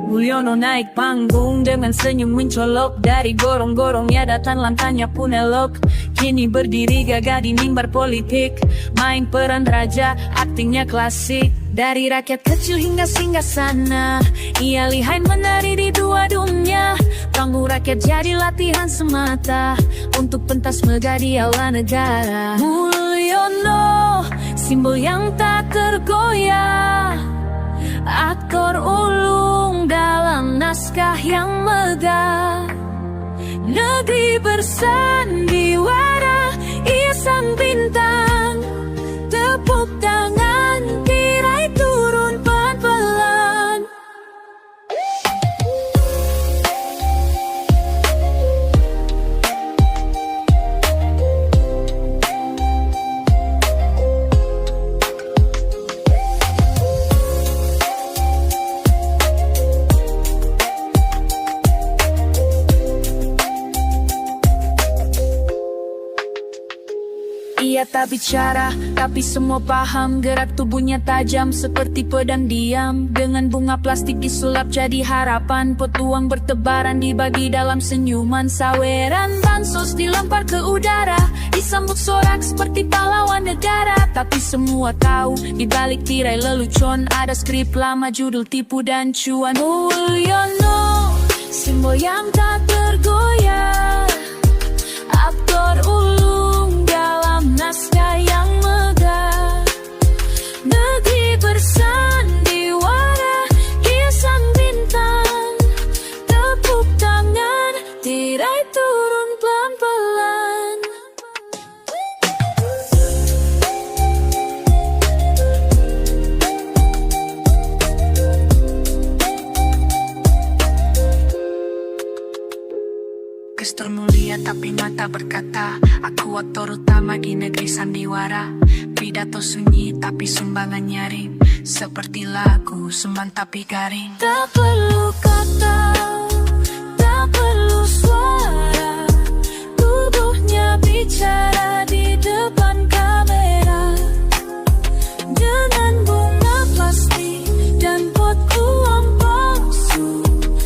Mulyono naik panggung dengan senyum mencolok. Dari gorong-gorongnya datang lantanya pun elok. Kini berdiri gagah di mimbar politik, main peran raja, aktingnya klasik. Dari rakyat kecil hingga singgah sana, ia lihai menari di dua dunia. Panggung rakyat jadi latihan semata untuk pentas megah di aula negara. Mulyono, simbol yang tak tergoyah, aktor ulung dalam naskah yang megah. Negeri bersandiwara, ia sang bintang. Tepuk tangan, tirai turun pelan-pelan. Ia tak bicara, tapi semua paham. Gerak tubuhnya tajam seperti pedang diam. Dengan bunga plastik disulap jadi harapan. Petuang bertebaran dibagi dalam senyuman. Saweran bansos dilempar ke udara, disambut sorak seperti pahlawan negara. Tapi semua tahu, di balik tirai lelucon ada skrip lama, judul tipu dan cuan. Mulyono, simbol yang tak tergoyah, aktor ulung dalam naskah yang megah. Negeri bersandiwara, ia sang bintang. Tepuk tangan, tirai turun pelan-pelan. Gestur mulia tapi mata berkata, aku aktor utama di negeri sandiwara. Pidato sunyi tapi sumbangan nyaring, seperti lagu sembang tapi garing. Tak perlu kata, tak perlu suara, tubuhnya bicara di depan kamera. Dengan bunga plastik dan pot uang palsu,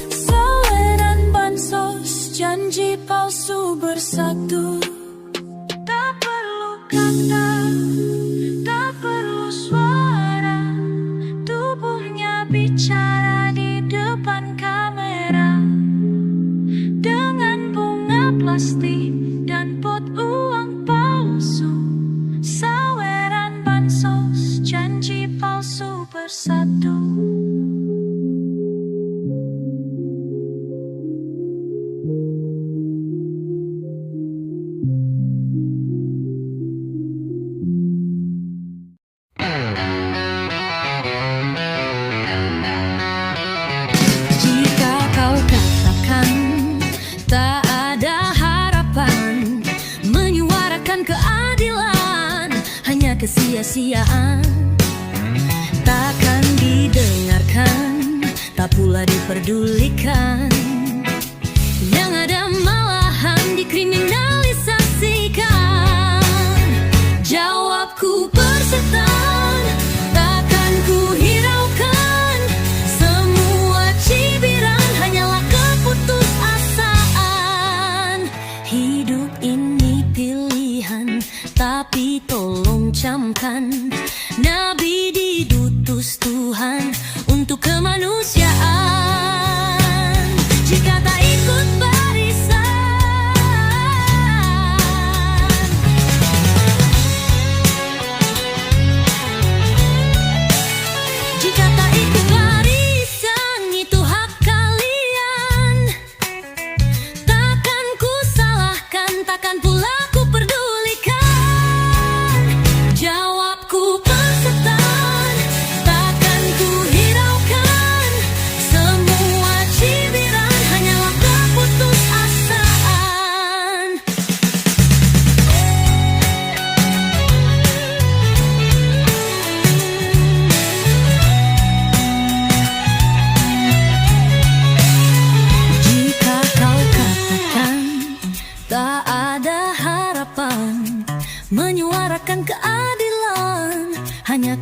saweran bansos, janji palsu bersatu. Tak perlu kata, tak perlu suara, tubuhnya bicara di depan kamera. Dengan bunga plastik dan pot uang palsu, saweran bansos, janji palsu bersatu. Kesia-siaan takkan didengarkan, tak pula diperdulikan. Yang ada malahan dikriminalisasikan. Jawabku persetan, takkan ku hiraukan. Semua cibiran hanyalah keputusasaan. Hidup ini pilihan, tapi tolong camkan, Nabi diutus Tuhan untuk kemanusiaan. Jika tak ikut barisan, jika tak ikut barisan, itu hak kalian. Takkan ku salahkan, takkan pula ku pedulikan. Jawabku persetan, takkan ku hiraukan.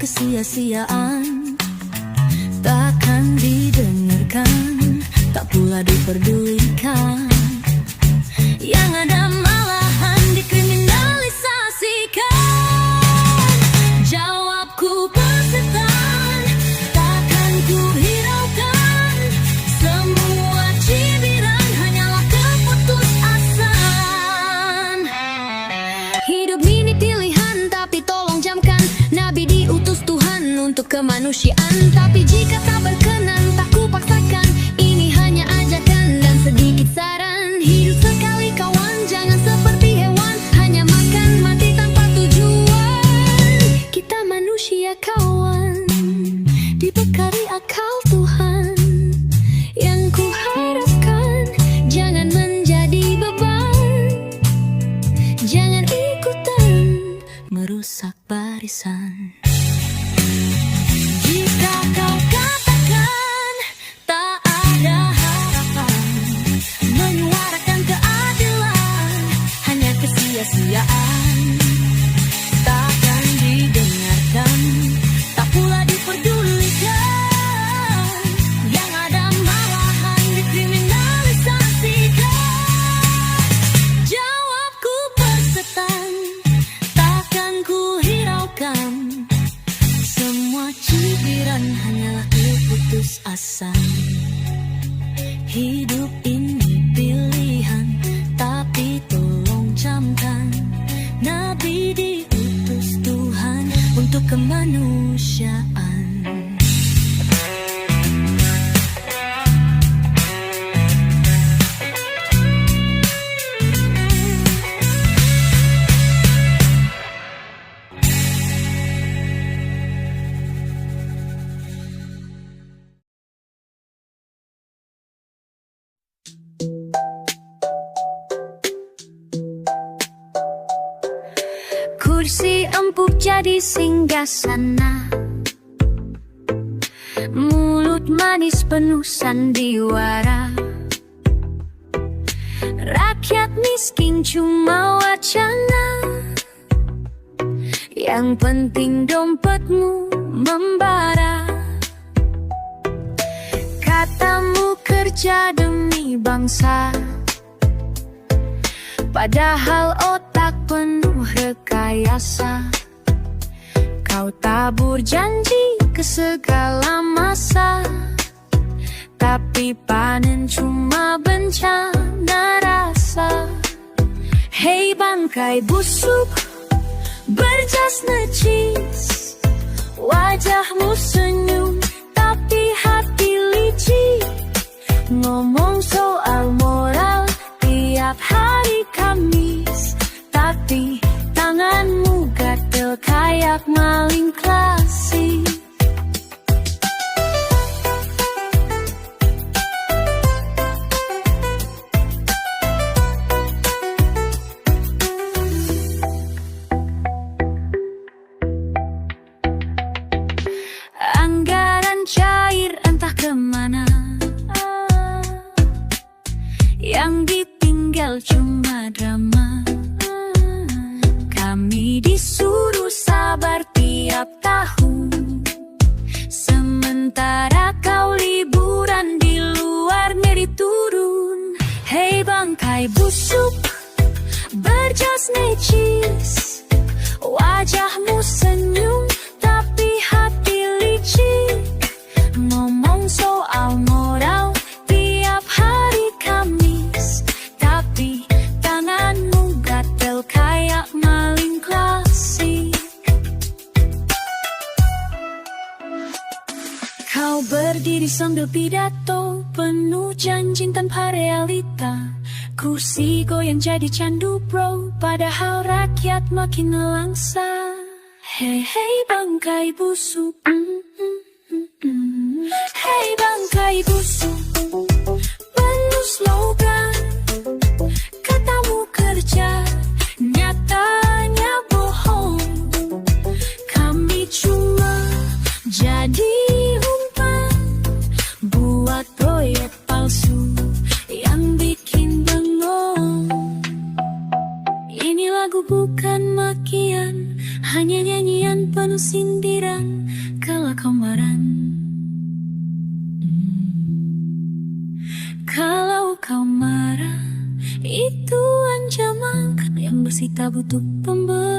kesia-siaan, takkan didengarkan, tak pula diperdulikan. Yang ada malahan dikriminalisasikan. Jawabku persetan, takkan ku hiraukan. Semua cibiran hanyalah keputusasaan. Hidup ini pilihan, tapi tolong jamkan. Nabi diutus Tuhan untuk kemanusiaan, tapi jika tak berkenan, tak ku paksakan. Ini hanya ajakan dan sedikit saran. Hidup sekali kawan, jangan seperti hewan, hanya makan mati tanpa tujuan. Kita manusia kawan, dibekali akal Tuhan. Yang ku harapkan, jangan menjadi beban. Jangan ikutan merusak barisan. Jika kau katakan tak ada harapan, menyuarakan keadilan hanya kesia-siaan, takkan didengarkan, tak pula diperdulikan. Yang ada malahan dikriminalisasikan. Jawabku persetan, takkan ku hiraukan. Semua cibiran hanyalah keputusasaan. Hidup ini pilihan, tapi tolong camkan. Nabi diutus Tuhan untuk kemanusiaan. Kursi empuk jadi singgasana, mulut manis penuh sandiwara. Rakyat miskin cuma wacana, yang penting dompetmu membara. Katamu kerja demi bangsa, padahal otak penuh rekayasa. Kau tabur janji ke segala masa, tapi panen cuma bencana rasa. Hei bangkai busuk, berjas necis, wajahmu senyum, tapi hati licik. Ngomong soal moral tiap hari Kamis, tapi tanganmu gatel kayak maling klasik. Anggaran cair entah kemana, yang ditinggal cuma drama. Kami disuruh sabar tiap tahun, sementara kau liburan di luar negeri turun. Hei bangkai busuk, berjas necis, wajahmu senyum, tapi hati licik. Ngomong soal moral tiap hari Kamis, tapi tanganmu gatel kayak maling klasik. Kau berdiri sambil pidato, penuh janji tanpa realita. Kursi goyang jadi candu bro, padahal rakyat makin nelangsa. Hei hei bangkai busuk, hei bangkai busuk, penuh slogan. Katamu kerja, nyatanya bohong. Kami cuma jadi umpan, buat proyek palsu yang bikin bengong. Ini lagu Lalu bukan makian, hanya nyanyian penuh sindiran kala kau marah. Kalau kau marah, itu ancaman yang bersih tak butuh pemberi.